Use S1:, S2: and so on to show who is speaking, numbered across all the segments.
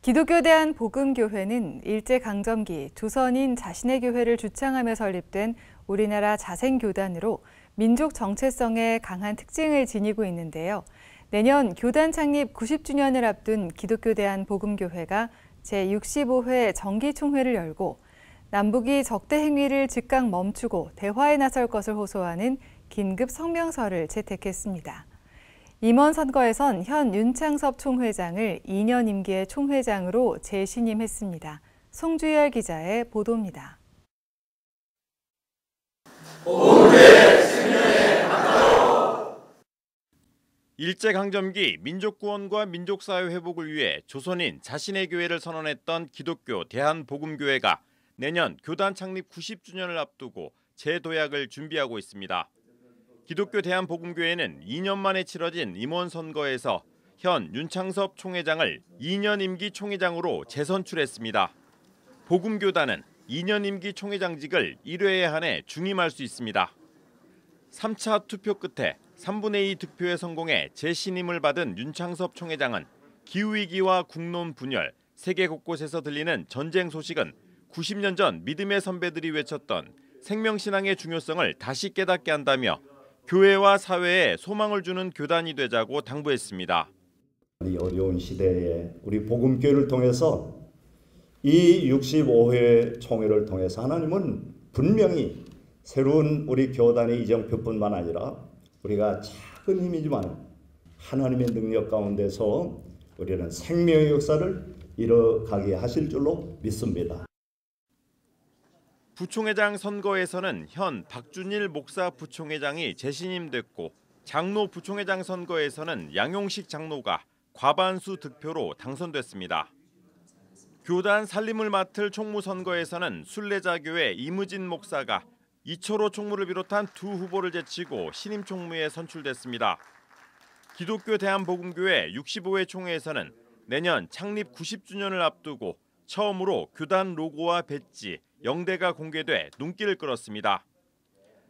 S1: 기독교 대한복음교회는 일제강점기 조선인 자신의 교회를 주창하며 설립된 우리나라 자생교단으로 민족 정체성에 강한 특징을 지니고 있는데요. 내년 교단 창립 90주년을 앞둔 기독교 대한복음교회가 제65회 정기총회를 열고 남북이 적대 행위를 즉각 멈추고 대화에 나설 것을 호소하는 긴급 성명서를 채택했습니다. 임원 선거에선 현 윤창섭 총회장을 2년 임기의 총회장으로 재신임했습니다. 송주열 기자의 보도입니다.
S2: 일제강점기 민족구원과 민족사회 회복을 위해 조선인 자신의 교회를 선언했던 기독교 대한복음교회가 내년 교단 창립 90주년을 앞두고 재도약을 준비하고 있습니다. 기독교 대한복음교회는 2년 만에 치러진 임원 선거에서 현 윤창섭 총회장을 2년 임기 총회장으로 재선출했습니다. 복음교단은 2년 임기 총회장직을 1회에 한해 중임할 수 있습니다. 3차 투표 끝에 3분의 2 득표에 성공해 재신임을 받은 윤창섭 총회장은 기후위기와 국론 분열, 세계 곳곳에서 들리는 전쟁 소식은 90년 전 믿음의 선배들이 외쳤던 생명신앙의 중요성을 다시 깨닫게 한다며 교회와 사회에 소망을 주는 교단이 되자고 당부했습니다.
S3: 이 어려운 시대에 우리 복음교회를 통해서 이 65회 총회를 통해서 하나님은 분명히 새로운 우리 교단의 이정표뿐만 아니라 우리가 작은 힘이지만 하나님의 능력 가운데서 우리는 생명의 역사를 이뤄가게 하실 줄로 믿습니다.
S2: 부총회장 선거에서는 현 박준일 목사 부총회장이 재신임됐고 장로 부총회장 선거에서는 양용식 장로가 과반수 득표로 당선됐습니다. 교단 살림을 맡을 총무 선거에서는 순례자교회 이무진 목사가 이철호 총무를 비롯한 두 후보를 제치고 신임 총무에 선출됐습니다. 기독교 대한복음교회 65회 총회에서는 내년 창립 90주년을 앞두고 처음으로 교단 로고와 배지, 영대가 공개돼 눈길을 끌었습니다.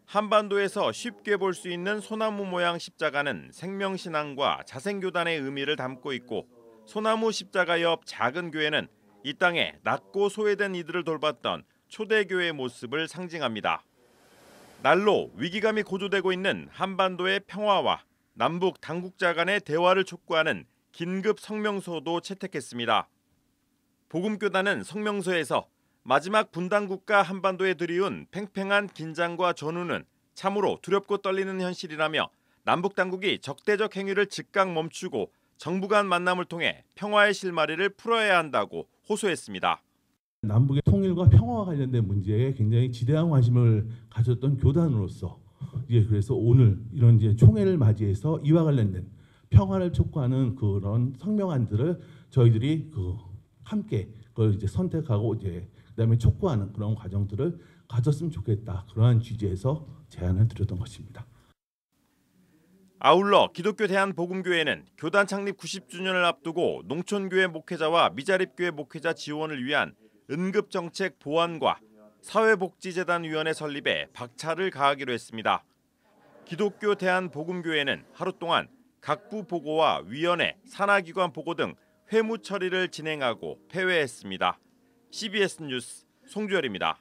S2: 한반도에서 쉽게 볼 수 있는 소나무 모양 십자가는 생명신앙과 자생교단의 의미를 담고 있고 소나무 십자가 옆 작은 교회는 이 땅에 낮고 소외된 이들을 돌봤던 초대교회의 모습을 상징합니다. 날로 위기감이 고조되고 있는 한반도의 평화와 남북 당국자 간의 대화를 촉구하는 긴급 성명서도 채택했습니다. 복음교단은 성명서에서 마지막 분단국가 한반도에 들이운 팽팽한 긴장과 전우는 참으로 두렵고 떨리는 현실이라며 남북당국이 적대적 행위를 즉각 멈추고 정부 간 만남을 통해 평화의 실마리를 풀어야 한다고 호소했습니다.
S4: 남북의 통일과 평화와 관련된 문제에 굉장히 지대한 관심을 가졌던 교단으로서 그래서 오늘 이런 총회를 맞이해서 이와 관련된 평화를 촉구하는 그런 성명안들을 저희들이 함께 그걸 선택하고 그다음에 촉구하는 그런 과정들을 가졌으면 좋겠다. 그러한 취지에서 제안을 드렸던 것입니다.
S2: 아울러 기독교 대한복음교회는 교단 창립 90주년을 앞두고 농촌교회 목회자와 미자립교회 목회자 지원을 위한 응급정책 보완과 사회복지재단위원회 설립에 박차를 가하기로 했습니다. 기독교 대한복음교회는 하루 동안 각부 보고와 위원회, 산하기관 보고 등 회무 처리를 진행하고 폐회했습니다. CBS 뉴스 송주열입니다.